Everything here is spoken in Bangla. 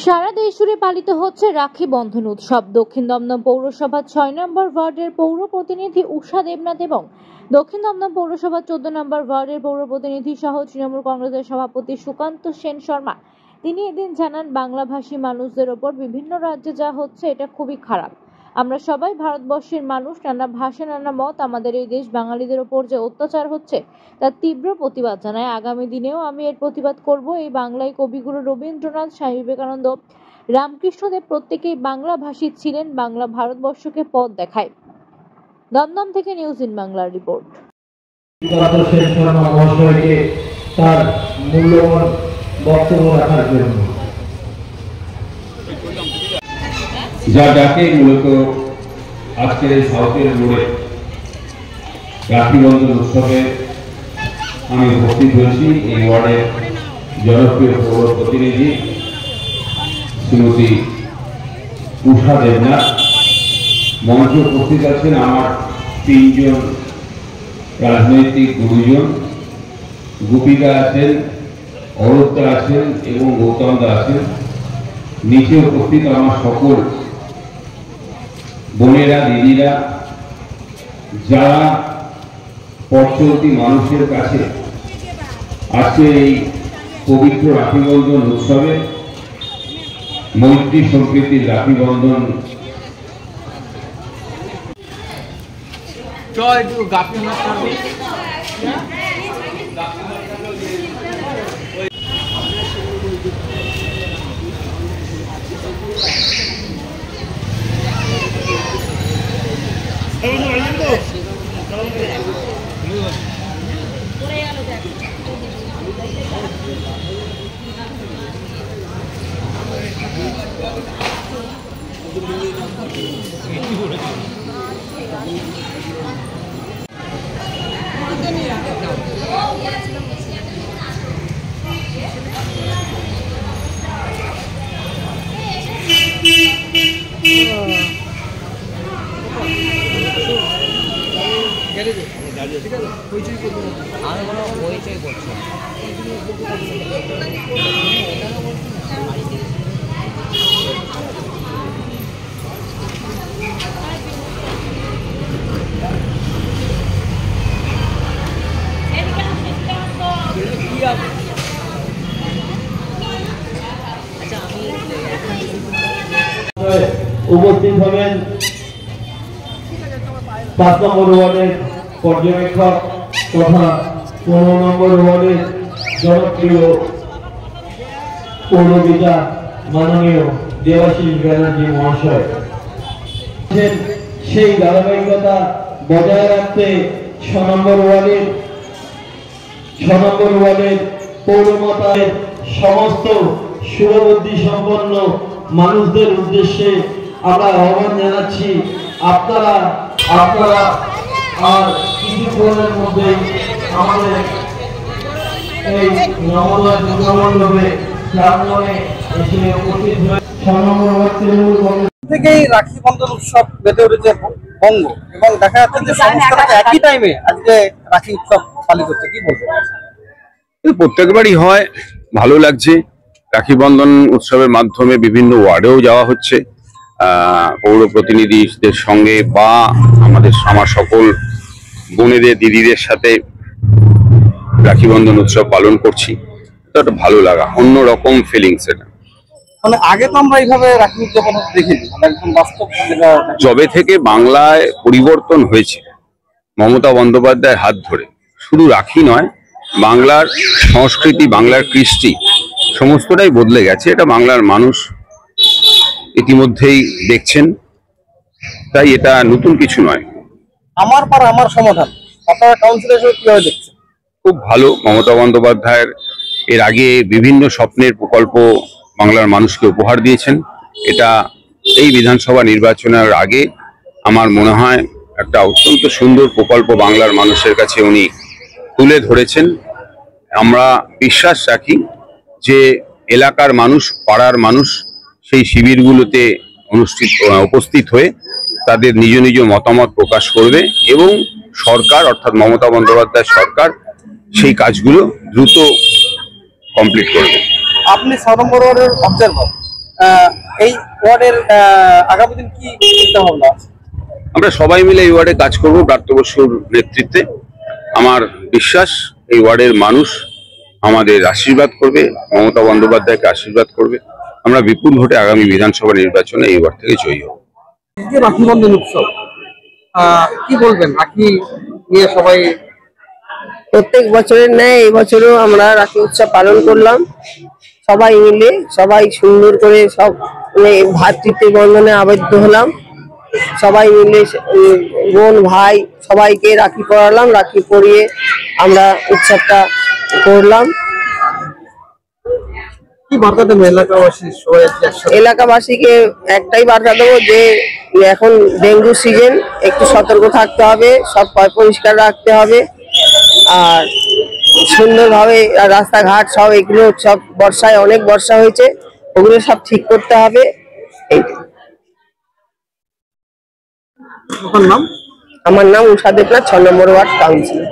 সারা দেশ জুড়ে পালিত হচ্ছে রাখি বন্ধন উৎসব। দক্ষিণ দমদম পৌরসভার ৬ নম্বর ওয়ার্ডের পৌর প্রতিনিধি উষা দেবনাথ এবং দক্ষিণ দমদম পৌরসভার ১৪ নম্বর ওয়ার্ডের পৌর প্রতিনিধি সহ তৃণমূল কংগ্রেসের সভাপতি সুকান্ত সেন শর্মা তিনি এদিন জানান, বাংলাভাষী মানুষদের ওপর বিভিন্ন রাজ্যে যা হচ্ছে এটা খুবই খারাপ। আমরা সবাই ভারতবর্ষের মানুষ, নানা ভাষা নানা মত। আমাদের এই দেশ বাঙালিদের ওপর যে অত্যাচার হচ্ছে তার তীব্র প্রতিবাদ জানায়। আগামী দিনেও আমি এর প্রতিবাদ করব। এই বাংলায় কবিগুরু রবীন্দ্রনাথ, স্বামী বিবেকানন্দ, রামকৃষ্ণদেব প্রত্যেকেই বাংলা ভাষী ছিলেন। বাংলা ভারতবর্ষকে পথ দেখায়। দমদম থেকে নিউজ ইন বাংলার রিপোর্ট। তার মূল্যবান বক্তব্য রাখার জন্য যা ডাকে মূলত আজকের এই সাউথের মোড়ে রাখি বন্ধন উৎসবে আমি উপস্থিত হয়েছি। এই ওয়ার্ডের জনপ্রিয় পৌর প্রতিনিধি শ্রীমতী উষা দেবনাথ। মঞ্চে উপস্থিত আছেন আমার ৩ জন রাজনৈতিক গুরুজন। গোপীদা আছেন, অরূপদা আছেন এবং গৌতমদা আছেন। নিচে উপস্থিত আমার সকল বোনেরা, দিদিরা, যারা পথচলতি মানুষের কাছে আজকে এই পবিত্র রাখি বন্ধন উৎসবে মৈত্রী সম্প্রীতির রাখি বন্ধন উপস্থিত হবেন ৫ নম্বর ওয়ার্ডের পর্যবেক্ষক তথা ১৫ নম্বর ওয়ার্ডের জনপ্রিয় পৌরপিতা মাননীয় দেবাশিস ব্যানার্জি মহাশয়। সেই ধারাবাহিকতা বজায় রাখতে ৬ নম্বর ওয়ার্ডের পৌরমাতার সমস্ত সুরবুদ্ধি সম্পন্ন মানুষদের উদ্দেশ্যে আমরা আহ্বান জানাচ্ছি, আপনারা আর কিছুক্ষণের মধ্যে আমাদের এই নবদয় দুর্গামণ্ডপে প্রাঙ্গণে এসে উপস্থিত হয়ে ৬ নম্বর ওয়ার্ড তৃণমূল কংগ্রেস থেকেই রাখি বন্ধন উৎসব বেঁধে উঠেছে বঙ্গ, এবং দেখা যাচ্ছে যে সমস্ত একই টাইমে আজকে রাখি উৎসব পালিত হচ্ছে। কি বলবো? প্রত্যেকবারই হয়, ভালো লাগছে। রাখি বন্ধন উৎসবের মাধ্যমে বিভিন্ন ওয়ার্ডেও যাওয়া হচ্ছে পৌর প্রতিনিধিদের সঙ্গে, বা আমার সকল বোনেদের, দিদিদের সাথে রাখি বন্ধন উৎসব পালন করছি। তো একটা ভালো লাগা, অন্যরকম ফিলিংস এটা। মানে আগে তো আমরা এইভাবে রাখি উদযাপন দেখিনি, একদম বাস্তব। যবে থেকে বাংলায় পরিবর্তন হয়েছে মমতা বন্দ্যোপাধ্যায়ের হাত ধরে, শুধু রাখি নয়, বাংলার সংস্কৃতি, বাংলার কৃষ্টি সমস্তটাই বদলে গেছে। এটা বাংলার মানুষ ইতিমধ্যেই দেখছেন, তাই এটা নতুন কিছু নয়। আমার পাড়া আমার সমাধান, আপনারা কাউন্সিলর হিসেবে কিভাবে দেখছেন? খুব ভালো। মমতা বন্দ্যোপাধ্যায়ের এর আগে বিভিন্ন স্বপ্নের প্রকল্প বাংলার মানুষকে উপহার দিয়েছেন। এটা এই বিধানসভা নির্বাচনের আগে আমার মনে হয় একটা অত্যন্ত সুন্দর প্রকল্প বাংলার মানুষের কাছে উনি তুলে ধরেছেন। আমরা বিশ্বাস রাখি যে এলাকার মানুষ, পাড়ার মানুষ সেই শিবিরগুলোতে উপস্থিত হয়ে তাদের নিজ নিজ মতামত প্রকাশ করবে, এবং সরকার অর্থাৎ মমতা বন্দ্যোপাধ্যায় সরকার সেই কাজগুলো দ্রুত কমপ্লিট করবে। আপনি 6 নম্বর ওয়ার্ডের অবজারভার, এই ওয়ার্ডের আগামী দিন কি চিন্তা ভাবনা আছে? আমরা সবাই মিলে এই ওয়ার্ডে কাজ করব প্রার্থ বসুর নেতৃত্বে। আমার বিশ্বাস এই ওয়ার্ডের মানুষ আমাদের আশীর্বাদ করবে, মমতা বন্দ্যোপাধ্যায়কে আশীর্বাদ করবে। আমরা বিপুল ভোটে আগামী বিধানসভা নির্বাচনে এই ওয়ার্ড থেকে জয়ী হব। রাখি বন্ধন উৎসব, কি বলবেন? রাখি নিয়ে সবাই প্রত্যেক বছরের ন্যায় এই বছরও আমরা রাখি উৎসব পালন করলাম সবাই মিলে, সবাই সুন্দর করে সব ভ্রাতৃত্বের বন্ধনে আবদ্ধ হলাম। সবাই মিলে বোন ভাই সবাইকে রাখি পরালাম, রাখি পরিয়ে আমরা উৎসবটা করলাম। কি বার্তা দেবেন এলাকাবাসী সবাই? এলাকাবাসীকে একটাই বার্তা দেবো যে এখন ডেঙ্গু সিজন, একটু সতর্ক থাকতে হবে, সব পরিষ্কার রাখতে হবে, আর সুন্দরভাবে রাস্তাঘাট সব এগুলো সব বর্ষায় অনেক বর্ষা হয়েছে, ওগুলো সব ঠিক করতে হবে। নাম? আমার নাম উষা দেবনাথ, 6 নম্বর ওয়ার্ড কাউন্সিলর।